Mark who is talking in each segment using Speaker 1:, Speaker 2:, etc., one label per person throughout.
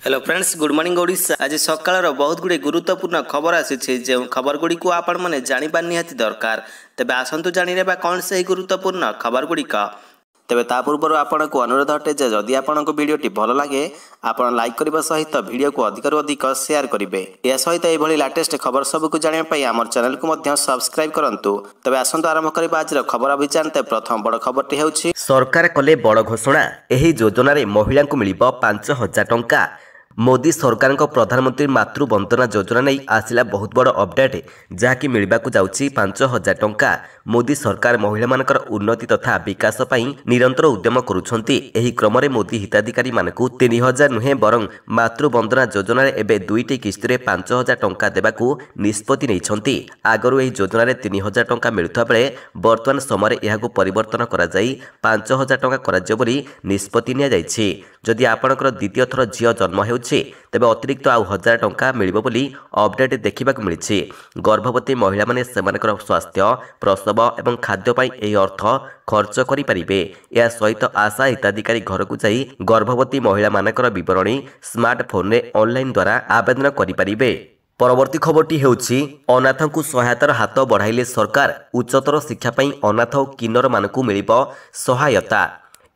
Speaker 1: Hello friends, good morning Odisha. आज सकाळ बहुत गुड़े गुरुत्वपूर्ण खबर आसी जो खबर गुड़ी को आपण मैंने जाना निहाती दरकार। तेबे आसतु जाने कौन से गुरुत्वपूर्ण खबर गुड़िक। तेबे ता पूर्व आपन को अनुरोध अटे जे जदि आपन को वीडियोटी भल लगे आपन लाइक करने सहित वीडियो को अधिक अधिक शेयर करेंगे। यह सहित यह लेटेस्ट खबर सबको जानापी आम चैनल को सब्सक्राइब करूँ। तेबे आसतु आरंभ करबा आज खबर अभियान। प्रथम बड़ खबरटी होछि
Speaker 2: सरकार कले बड़ घोषणा। एही योजना रे महिला को मिलिबो 5000 टंका। मोदी सरकार प्रधानमंत्री मातृ वंदना योजना नहीं आसिला बहुत बड़ अपडेट जहाँकि मिलवा जाउछि 5000 टंका। मोदी सरकार महिला मानकर उन्नति तथा विकास पई निरंतर उद्यम करुछंती। एही क्रम रे मोदी हिताधिकारी मानकु 3000 नुहे बरं मातृ वंदना योजना रे एबे दुईटी किस्ती रे 5000 टंका देबाकू निष्पत्ति नैछंती। आगरु एही योजना रे 3000 टंका मिलुथा बेले वर्तमान समय एहाकू परिवर्तन करा जाई 5000 टंका कराजियो बोली निष्पत्ति निया जायछि। जदि आपणकर द्वितीय थर झियो जन्म हेउछि तेबे अतिरिक्त आउ 1000 टंका मिलिबो बोली अपडेट देखिबाकू मिलिछि। गर्भवती महिला माने सेमानकर स्वास्थ्य प्रसव एवं खाद्य पाई एही अर्थ खर्च करि परिबे। या सहित आशा हिताधिकारी घर को जाई गर्भवती महिला मानकर विवरणी स्मार्टफोन रे ऑनलाइन द्वारा आवेदन करि परिबे। परवर्ती खबरटी हेउछि अनाथ को सहायतार हाथ बढ़ाइले सरकार। उच्चतर शिक्षा पाई अनाथ और किन्नर मानकू मिलिबो सहायता।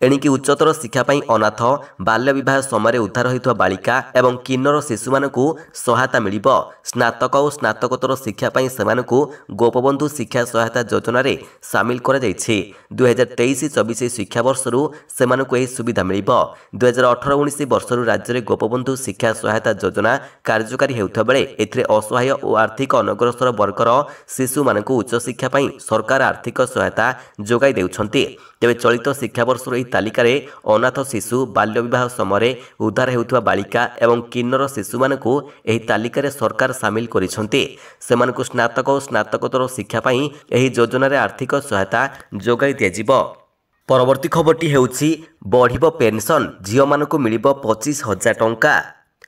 Speaker 2: एणिकी उच्चतर शिक्षा पाई अनाथ बाल्य विवाह समय उद्धार होइथवा बालिका एवं किन्नर शिशु मानकू सहायता मिलिबो। स्नातक और स्नातकोत्तर शिक्षा पाई सेमानकू गोपबंधु शिक्षा सहायता योजना रे शामिल करा जायछि। 2023-24 शिक्षा वर्षरू सेमानकू एही सुविधा मिलिबो। 2018-19 वर्षरू राज्य रे गोपबंधु शिक्षा सहायता योजना कार्यकारी हेउथबा बेले एथिरे असहाय और आर्थिक अनग्रसर वर्गर शिशु मानकू उच्च शिक्षा पाई सरकार आर्थिक सहायता जोगाई देउछंती। तेबे चलित शिक्षा वर्षर एही तालिका रे अनाथ शिशु बाल्य विवाह समय उद्धार हेउथवा बालिका एवं किन्नर शिशु मानकू एही तालिका रे सरकार शामिल करिसंती। सेमानकू स्नातक और स्नातकोत्तर शिक्षा पाई एही योजना रे आर्थिक सहायता जोगाई दियाजिबो। परवर्ती खबरटी हेउछि बढ़िबो पेंशन। झियो मानकू मिलिबो 25000 टंका।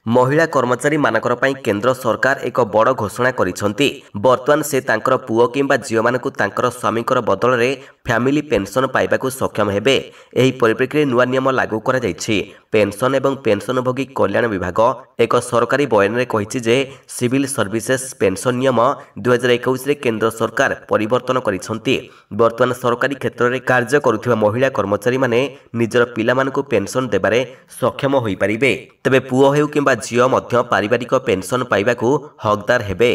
Speaker 2: महिला कर्मचारी मानकर पई केंद्र सरकार एक बड़ घोषणा करिसंती। वर्तमान से तांकर पुओ किंबा झियो मानकू तांकर स्वामीकर बदल रे फैमिली पेंशन पाइबाकू सक्षम हेबे। एही परिप्रेक्षी नुआ नियम लागू करा जायछि। पेंशन एवं पेंशनभोगी कल्याण विभाग एक सरकारी बयान रे कहिछि जे सिविल सर्विसेज पेंशन नियम 2021 रे केंद्र सरकार परिवर्तन करिसंती। वर्तमान सरकारी क्षेत्र रे कार्य करुथिबा महिला कर्मचारी माने निजर पिला मानकू पेंशन देबारे सक्षम होई परिबे। तबे पुओ हेउ किंबा झियो मध्य पारिवारिक पेंशन पाइबाकू हकदार हेबे।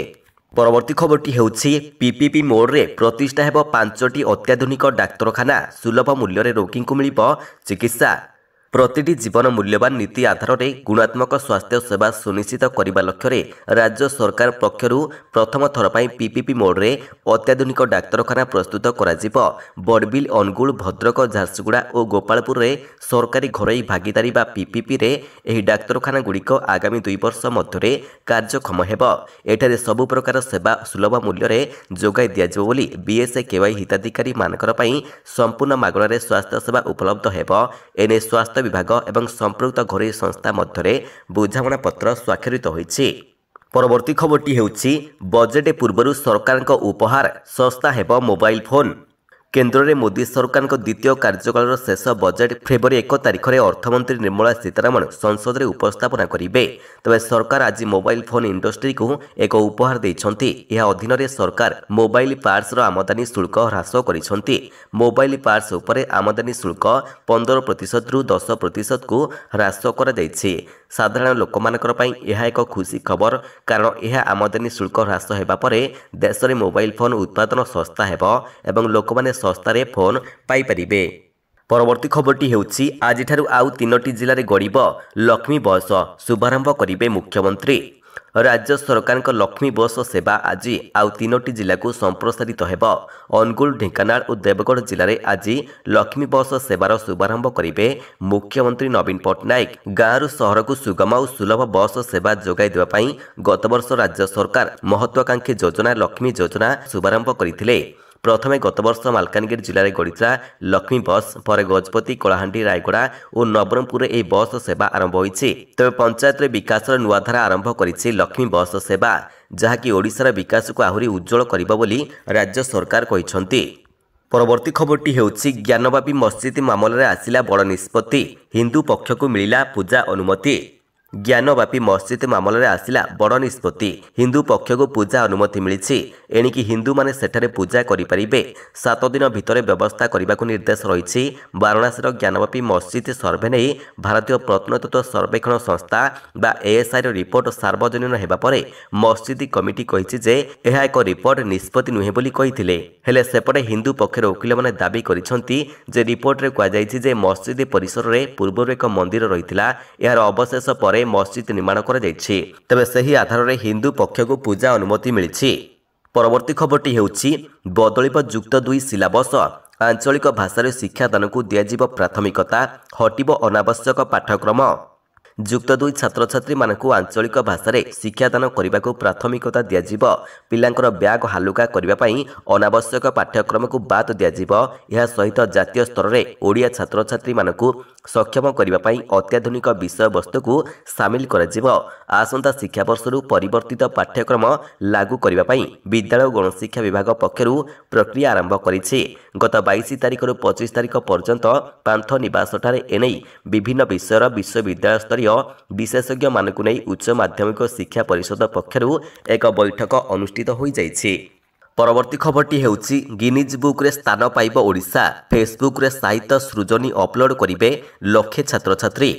Speaker 2: परवर्ती खबरटी हेउछि पीपीपी मोड रे प्रतिष्ठा हेबो 5टी अत्याधुनिक डाक्तरखाना। सुलभ मूल्य रे रोगी को मिलिबो चिकित्सा। प्रतिटी जीवन मूल्यवान नीति आधार में गुणात्मक स्वास्थ्य सेवा सुनिश्चित करने लक्ष्य रे राज्य सरकार पक्षरु प्रथम थर पर पीपीपी मोड रे अत्याधुनिक डाक्तरखाना प्रस्तुत करा। बड़बिल अनुगुल भद्रक झारसुगुड़ा और गोपालपुर रे सरकारी घरोई भागीदारी बा पीपीपी रे एही डाक्तरखाना गुड़िक आगामी 2 वर्ष मध्य कार्यक्षम हेबो। एठारे सबु प्रकार सेवा सुलभ मूल्य रे जोगाई दियाजिबो बोली बीएसकेवाई हिताधिकारी मानकर पई संपूर्ण मागणारे स्वास्थ्य सेवा उपलब्ध हेबो। एने स्वास्थ्य विभाग एवं संप्रयुक्त घरोई संस्था मध्य बुझामणा पत्र स्वाक्षरित होइछि। परवर्ती खबरटी हेउछि बजेट पूर्व सरकार उपहार सस्ता हेबो मोबाइल फोन। केंद्र में मोदी सरकार द्वितीय कार्यकाल शेष बजेट फेब्रुआरी 1 तारिख में अर्थमंत्री निर्मला सीतारमण संसद में उपस्थापना करेंगे। तबे सरकार आज मोबाइल फोन इंडस्ट्री को एक उपहार देइछंती। यह अधीन रे सरकार मोबाइल पार्ट्स रो आमदानी शुल्क ह्रास करिछंती। मोबाइल पार्ट्स उपरे आमदानी शुल्क 15% रु 10% को ह्रास करा जायछि। साधारण लोक मानकर पई यह एक खुशी खबर, कारण यह आमदानी शुल्क ह्रास हेबा परे देश में मोबाइल फोन उत्पादन सस्ता हेबो एवं लोक माने सस्तारे फोन पाई परिबे। परवर्ती खबरटी हेउछि आज ठारू आउ 3टी जिल्ला रे गड़िब लक्ष्मी बस। शुभारंभ करिबे मुख्यमंत्री। राज्य सरकार लक्ष्मी बस सेवा आज आउ 3टी जिला को संप्रसारित हेबो। अनुगुल ढेंकानाल और देवगढ़ जिले में आज लक्ष्मी बस सेवार शुभारंभ करेंगे मुख्यमंत्री नवीन पट्टनायक। गाँव सहर को सुगम और सुलभ बस सेवा जोगाई देवाई गत वर्ष राज्य सरकार महत्वाकांक्षी योजना लक्ष्मी योजना शुभारंभ करथिले। प्रथमे गत वर्ष मालकानगिरी जिले में गड़िता लक्ष्मी बस पर गजपति कलाहांडी रायगड़ा और नवरंगपुर ए बस सेवा आरंभ होइछि। तबे पंचायत रे विकास नुआ धारा आरंभ करिछि लक्ष्मी बस सेवा, जहाँकि ओडिशार विकास को आहुरी उज्जवल करिबो बोली राज्य सरकार कहिसंती। परवर्ती खबरटी हेउछि ज्ञानवापी मस्जिद मामलें आसिला बड़ निष्पत्ति। हिंदू पक्ष को मिलिला पूजा अनुमति। ଜ୍ଞାନବାପୀ ମସଜିଦ ମାମଲାରେ ଆସିଲା ବଡ଼ ନିଷ୍ପତ୍ତି। ହିନ୍ଦୁ ପକ୍ଷକୁ ପୂଜା ଅନୁମତି ମିଳିଛି। ଏଣିକି ହିନ୍ଦୁମାନେ ସେଠାରେ ପୂଜା କରିପାରିବେ। 7 ଦିନ ଭିତରେ ବ୍ୟବସ୍ଥା କରିବାକୁ ନିର୍ଦ୍ଦେଶ ରହିଛି। ବାରାଣାସୀର ଜ୍ଞାନବାପୀ ମସଜିଦ ସର୍ଭେ ନେଇ ଭାରତୀୟ ପ୍ରତ୍ନତତ୍ତ୍ୱ ସର୍ବେକ୍ଷଣ ସଂସ୍ଥା ବା ASIର ରିପୋର୍ଟ ସାର୍ବଜନୀନ ହେବା ପରେ ମସଜିଦ କମିଟି କହିଛି ଯେ ଏହା ଏକ ରିପୋର୍ଟ ନିଷ୍ପତ୍ତି ନୁହେଁ ବୋଲି କହିଥିଲେ। ହେଲେ ସେପଟେ ହିନ୍ଦୁ ପକ୍ଷର ଓକିଲମାନେ ଦାବି କରିଛନ୍ତି ଯେ ରିପୋର୍ଟରେ କୁହାଯାଇଛି ଯେ ମସଜିଦ ପରିସରରେ ପୂର୍ବରୁ ଏକ ମନ୍ଦିର ରହିଥିଲା। ଏହାର ଅବଶେଷ ପରେ ମସଜିଦ ନିର୍ମାଣ କରାଯାଇଛି। ତେବେ ସେହି ଆଧାରରେ ହିନ୍ଦୁ ପକ୍ଷକୁ ପୂଜା ଅନୁମତି ମିଳିଛି। ପରବର୍ତ୍ତୀ ଖବରଟି ହେଉଛି ବଦଳିବ ଯୁକ୍ତ 2 ସିଲାବସ। ଆଞ୍ଚଳିକ ଭାଷାରେ ଶିକ୍ଷାଦାନକୁ ଦିଆଯିବ ପ୍ରାଥମିକତା, ହଟିବ ଅନାବଶ୍ୟକ ପାଠ୍ୟକ୍ରମ। ଯୁକ୍ତ 2 ଛାତ୍ରଛାତ୍ରୀମାନଙ୍କୁ ଆଞ୍ଚଳିକ ଭାଷାରେ ଶିକ୍ଷାଦାନ କରିବାକୁ ପ୍ରାଥମିକତା ଦିଆଯିବ। ପିଲାଙ୍କର ବ୍ୟାଗ ହାଲୁକା କରିବା ପାଇଁ ଅନାବଶ୍ୟକ ପାଠ୍ୟକ୍ରମକୁ ବାଦ ଦିଆଯିବ। ଏହା ସହିତ ଜାତୀୟ ସ୍ତରରେ ଓଡ଼ିଆ ଛାତ୍ରଛାତ୍ରୀମାନଙ୍କୁ ସକ୍ଷମ କରିବା ପାଇଁ ଅତ୍ୟାଧୁନିକ ବିଷୟବସ୍ତୁକୁ ସାମିଲ କରାଯିବ। ଆସନ୍ତା ଶିକ୍ଷାବର୍ଷରୁ ପରିବର୍ତ୍ତିତ ପାଠ୍ୟକ୍ରମ ଲାଗୁ କରିବା ପାଇଁ ବିଦ୍ୟାଳୟ ଓ ଗଣଶିକ୍ଷା ବିଭାଗ ପକ୍ଷରୁ ପ୍ରକ୍ରିୟା ଆରମ୍ଭ କରିଛି। ଗତ 22 ତାରିଖରୁ 25 ତାରିଖ ପର୍ଯ୍ୟନ୍ତ ପାନ୍ଥ ନିବାସଠାରେ ଏନେଇ ବିଭିନ୍ନ ବିଷୟର ବିଶ୍ୱବିଦ୍ୟାଳୟ ସ୍ତରୀୟ ବିଶେଷଜ୍ଞମାନଙ୍କୁ ନେଇ ଉଚ୍ଚ ମାଧ୍ୟମିକ ଶିକ୍ଷା ପରିଷଦ ପକ୍ଷରୁ ଏକ ବୈଠକ ଅନୁଷ୍ଠିତ ହୋଇଯାଇଛି। ପରବର୍ତ୍ତୀ ଖବରଟି ହେଉଛି ଗିନିଜ୍ ବୁକ୍ରେ ସ୍ଥାନ ପାଇବ ଓଡ଼ିଶା। ଫେସବୁକ୍ରେ ସାହିତ୍ୟ ସୃଜନୀ ଅପଲୋଡ୍ କରିବେ ଲକ୍ଷେ ଛାତ୍ରଛାତ୍ରୀ।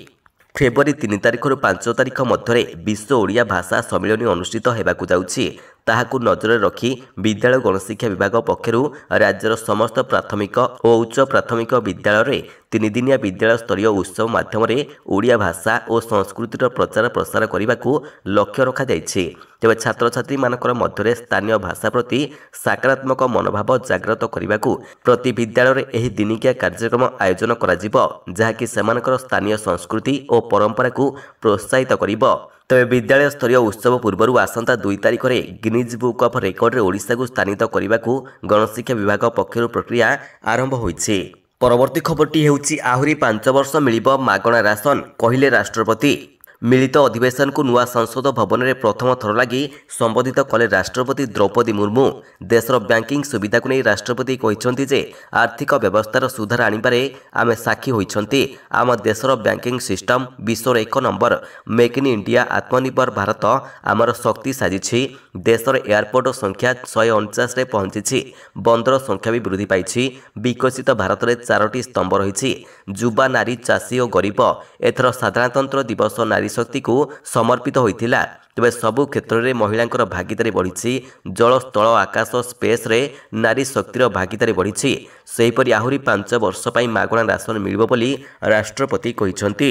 Speaker 2: ଫେବୃଆରୀ 3 ତାରିଖରୁ 5 ତାରିଖ ମଧ୍ୟରେ ବିଶ୍ୱ ଓଡ଼ିଆ ଭାଷା ସମ୍ମିଳନୀ ଅନୁଷ୍ଠିତ ହେବାକୁ ଯାଉଛି। ତାହାକୁ ନଜରରେ ରଖି ବିଦ୍ୟାଳୟ ଗଣଶିକ୍ଷା ବିଭାଗ ପକ୍ଷରୁ ରାଜ୍ୟର ସମସ୍ତ ପ୍ରାଥମିକ ଓ ଉଚ୍ଚ ପ୍ରାଥମିକ ବିଦ୍ୟାଳୟରେ 3 ଦିନିଆ ବିଦ୍ୟାଳୟ ସ୍ତରୀୟ ଉତ୍ସବ ମାଧ୍ୟମରେ ଓଡ଼ିଆ ଭାଷା ଓ ସଂସ୍କୃତିର ପ୍ରଚାର ପ୍ରସାର କରିବାକୁ ଲକ୍ଷ୍ୟ ରଖାଯାଇଛି। ତେବେ ଛାତ୍ରଛାତ୍ରୀମାନଙ୍କର ମଧ୍ୟରେ ସ୍ଥାନୀୟ ଭାଷା ପ୍ରତି ସକାରାତ୍ମକ ମନୋଭାବ ଜାଗ୍ରତ କରିବାକୁ ପ୍ରତି ବିଦ୍ୟାଳୟରେ ଏହି ଦିନିକିଆ କାର୍ଯ୍ୟକ୍ରମ ଆୟୋଜନ କରାଯିବ, ଯାହାକି ସେମାନଙ୍କର ସ୍ଥାନୀୟ ସଂସ୍କୃତି ଓ ପରମ୍ପରାକୁ ପ୍ରୋତ୍ସାହିତ କରିବ। ତେବେ ବିଦ୍ୟାଳୟ ସ୍ତରୀୟ ଉତ୍ସବ ପୂର୍ବରୁ ଆସନ୍ତା 2 ତାରିଖରେ ଗିନିଜ୍ ବୁକ୍ ଅଫ୍ ରେକର୍ଡରେ ଓଡ଼ିଶାକୁ ସ୍ଥାନିତ କରିବାକୁ ଗଣଶିକ୍ଷା ବିଭାଗ ପକ୍ଷରୁ ପ୍ରକ୍ରିୟା ଆରମ୍ଭ ହୋଇଛି। ପରବର୍ତ୍ତୀ ଖବରଟି ହେଉଛି ଆହୁରି 5 ବର୍ଷ ମିଳିବ ମାଗଣା ରାସନ, କହିଲେ ରାଷ୍ଟ୍ରପତି। ମିଳିତ ଅଧିବେଶନକୁ ନୂଆ ସଂସଦ ଭବନରେ ପ୍ରଥମ ଥର ଲାଗି ସମ୍ବୋଧିତ କଲେ ରାଷ୍ଟ୍ରପତି ଦ୍ରୌପଦୀ ମୁର୍ମୁ। ଦେଶର ବ୍ୟାଙ୍କିଂ ସୁବିଧାକୁ ନେଇ ରାଷ୍ଟ୍ରପତି କହିଛନ୍ତି ଯେ ଆର୍ଥିକ ବ୍ୟବସ୍ଥାର ସୁଧାର ଆଣିବାରେ ଆମେ ସାକ୍ଷୀ ହୋଇଛନ୍ତି। ଆମ ଦେଶର ବ୍ୟାଙ୍କିଂ ସିଷ୍ଟମ ବିଶ୍ୱର 1 ନମ୍ବର। ମେକ୍ ଇନ୍ ଇଣ୍ଡିଆ, ଆତ୍ମନିର୍ଭର ଭାରତ ଆମର ଶକ୍ତି ସାଜିଛି। ଦେଶର ଏୟାରପୋର୍ଟ ସଂଖ୍ୟା 149ରେ ପହଞ୍ଚିଛି। ବନ୍ଦର ସଂଖ୍ୟା ବି ବୃଦ୍ଧି ପାଇଛି। ବିକଶିତ ଭାରତରେ 4ଟି ସ୍ତମ୍ଭ ରହିଛି: ଯୁବା, ନାରୀ, ଚାଷୀ ଓ ଗରିବ। ଏଥର ସାଧାରଣତନ୍ତ୍ର ଦିବସ ନାରୀ ଶକ୍ତିକୁ ସମର୍ପିତ ହୋଇଥିଲା। ତେବେ ସବୁ କ୍ଷେତ୍ରରେ ମହିଳାଙ୍କର ଭାଗିଦାରୀ ବଢ଼ିଛି। ଜଳ, ସ୍ଥଳ, ଆକାଶ, ସ୍ପେସ୍ରେ ନାରୀ ଶକ୍ତିର ଭାଗିଦାରୀ ବଢ଼ିଛି। ସେହିପରି ଆହୁରି 5 ବର୍ଷ ପାଇଁ ମାଗଣା ରାସନ ମିଳିବ ବୋଲି ରାଷ୍ଟ୍ରପତି କହିଛନ୍ତି।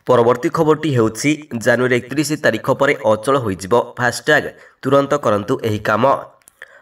Speaker 2: ପରବର୍ତ୍ତୀ ଖବରଟି ହେଉଛି ଜାନୁଆରୀ 31 ତାରିଖ ପରେ ଅଚଳ ହୋଇଯିବ ଫାସ୍ଟ୍ୟାଗ୍। ତୁରନ୍ତ କରନ୍ତୁ ଏହି କାମ।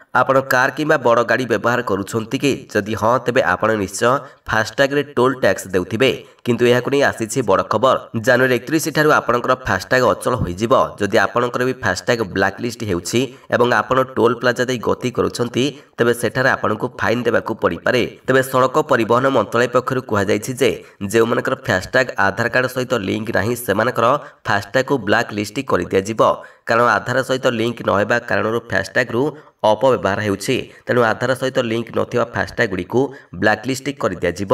Speaker 2: ଆପଣ କାର୍ କିମ୍ବା ବଡ଼ ଗାଡ଼ି ବ୍ୟବହାର କରୁଛନ୍ତି କି? ଯଦି ହଁ, ତେବେ ଆପଣ ନିଶ୍ଚୟ ଫାସ୍ଟ୍ୟାଗ୍ରେ ଟୋଲ୍ ଟ୍ୟାକ୍ସ ଦେଉଥିବେ। କିନ୍ତୁ ଏହାକୁ ନେଇ ଆସିଛି ବଡ଼ ଖବର। ଜାନୁଆରୀ 31 ଠାରୁ ଆପଣଙ୍କର ଫାସ୍ଟ୍ୟାଗ୍ ଅଚଳ ହୋଇଯିବ। ଯଦି ଆପଣଙ୍କର ବି ଫାସ୍ଟ୍ୟାଗ୍ ବ୍ଲାକ୍ ଲିଷ୍ଟ ହେଉଛି ଏବଂ ଆପଣ ଟୋଲ୍ ପ୍ଲାଜା ଦେଇ ଗତି କରୁଛନ୍ତି, ତେବେ ସେଠାରେ ଆପଣଙ୍କୁ ଫାଇନ୍ ଦେବାକୁ ପଡ଼ିପାରେ। ତେବେ ସଡ଼କ ପରିବହନ ମନ୍ତ୍ରାଳୟ ପକ୍ଷରୁ କୁହାଯାଇଛି ଯେ ଯେଉଁମାନଙ୍କର ଫାସ୍ଟ୍ୟାଗ୍ ଆଧାର କାର୍ଡ଼ ସହିତ ଲିଙ୍କ ନାହିଁ ସେମାନଙ୍କର ଫାସ୍ଟ୍ୟାଗ୍କୁ ବ୍ଲାକ୍ ଲିଷ୍ଟ କରିଦିଆଯିବ। କାରଣ ଆଧାର ସହିତ ଲିଙ୍କ ନ ହେବା କାରଣରୁ ଫାସ୍ଟ୍ୟାଗ୍ରୁ ଅପବ୍ୟବହାର ହେଉଛି। ତେଣୁ ଆଧାର ସହିତ ଲିଙ୍କ ନଥିବା ଫାସ୍ଟ୍ୟାଗ୍ ଗୁଡ଼ିକୁ ବ୍ଲାକ୍ ଲିଷ୍ଟ କରିଦିଆଯିବ।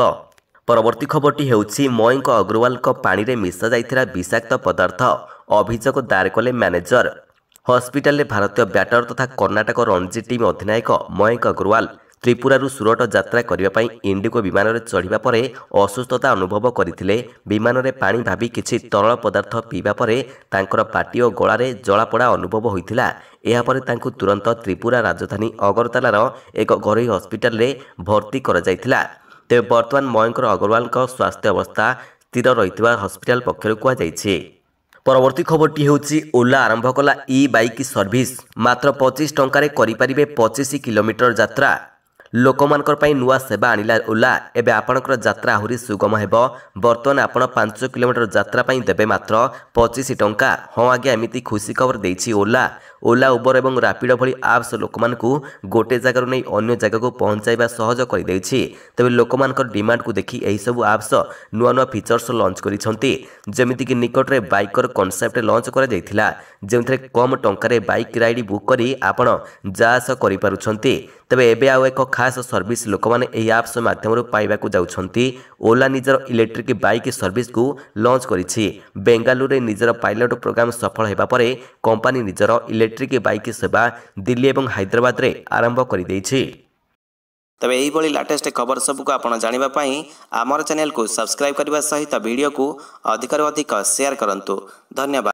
Speaker 2: ପରବର୍ତ୍ତୀ ଖବରଟି ହେଉଛି ମୟଙ୍କ ଅଗ୍ରୱାଲଙ୍କ ପାଣିରେ ମିଶାଯାଇଥିଲା ବିଷାକ୍ତ ପଦାର୍ଥ। ଅଭିଯୋଗ ଦାୟର କଲେ ମ୍ୟାନେଜର। ହସ୍ପିଟାଲରେ ଭାରତୀୟ ବ୍ୟାଟର ତଥା କର୍ଣ୍ଣାଟକ ରଣଜୀ ଟିମ୍ ଅଧିନାୟକ ମୟଙ୍କ ଅଗ୍ରୱାଲ ତ୍ରିପୁରାରୁ ସୁରଟ ଯାତ୍ରା କରିବା ପାଇଁ ଇଣ୍ଡିଗୋ ବିମାନରେ ଚଢ଼ିବା ପରେ ଅସୁସ୍ଥତା ଅନୁଭବ କରିଥିଲେ। ବିମାନରେ ପାଣି ଭାବି କିଛି ତରଳ ପଦାର୍ଥ ପିଇବା ପରେ ତାଙ୍କର ପାଟି ଓ ଗଳାରେ ଜଳାପୋଡ଼ା ଅନୁଭବ ହୋଇଥିଲା। ଏହାପରେ ତାଙ୍କୁ ତୁରନ୍ତ ତ୍ରିପୁରା ରାଜଧାନୀ ଅଗରତାଲାର ଏକ ଘରୋଇ ହସ୍ପିଟାଲରେ ଭର୍ତ୍ତି କରାଯାଇଥିଲା। ତେବେ ବର୍ତ୍ତମାନ ମୟଙ୍କ ଅଗ୍ରୱାଲଙ୍କ ସ୍ୱାସ୍ଥ୍ୟ ଅବସ୍ଥା ସ୍ଥିର ରହିଥିବା ହସ୍ପିଟାଲ ପକ୍ଷରୁ କୁହାଯାଇଛି। ପରବର୍ତ୍ତୀ ଖବରଟି ହେଉଛି ଓଲା ଆରମ୍ଭ କଲା ଇ-ବାଇକ୍ ସର୍ଭିସ୍। ମାତ୍ର 25 ଟଙ୍କାରେ କରିପାରିବେ 25 କିଲୋମିଟର ଯାତ୍ରା। ଲୋକମାନଙ୍କର ପାଇଁ ନୂଆ ସେବା ଆଣିଲା ଓଲା। ଏବେ ଆପଣଙ୍କର ଯାତ୍ରା ଆହୁରି ସୁଗମ ହେବ। ବର୍ତ୍ତମାନ ଆପଣ 5 କିଲୋମିଟର ଯାତ୍ରା ପାଇଁ ଦେବେ ମାତ୍ର 25 ଟଙ୍କା। ହଁ ଆଜ୍ଞା, ଏମିତି ଖୁସି ଖବର ଦେଇଛି ଓଲା। ଓଲା, ଉବର ଏବଂ ରାପିଡୋ ଭଳି ଆପ୍ସ ଲୋକମାନଙ୍କୁ ଗୋଟିଏ ଜାଗାରୁ ନେଇ ଅନ୍ୟ ଜାଗାକୁ ପହଞ୍ଚାଇବା ସହଜ କରିଦେଇଛି। ତେବେ ଲୋକମାନଙ୍କର ଡିମାଣ୍ଡକୁ ଦେଖି ଏହିସବୁ ଆପ୍ସ ନୂଆ ନୂଆ ଫିଚର୍ସ ଲଞ୍ଚ କରିଛନ୍ତି। ଯେମିତିକି ନିକଟରେ ବାଇକର କନସେପ୍ଟ ଲଞ୍ଚ କରାଯାଇଥିଲା, ଯେଉଁଥିରେ କମ୍ ଟଙ୍କାରେ ବାଇକ୍ ରାଇଡ୍ ବୁକ୍ କରି ଆପଣ ଯା ଆସ କରିପାରୁଛନ୍ତି। तेबे एबे आउ एक खास सर्विस लोक मैंने यही आप्स माध्यम पाइबाकू जाउछंती। ओला निजर इलेक्ट्रिक बाइक सर्विस को लॉन्च करिछि। बेंगालुरु रे निजर पायलट प्रोग्राम सफल हेबा परे कंपनी निजर इलेक्ट्रिक बाइक सेवा दिल्ली और हैदराबाद रे आरंभ कर देछि।
Speaker 1: तबे यही लाटेस्ट खबर सबको आपण जानिबा पई आमर चैनल को सब्सक्राइब करबा सहित वीडियो को अधिक शेयर करंतु। धन्यवाद।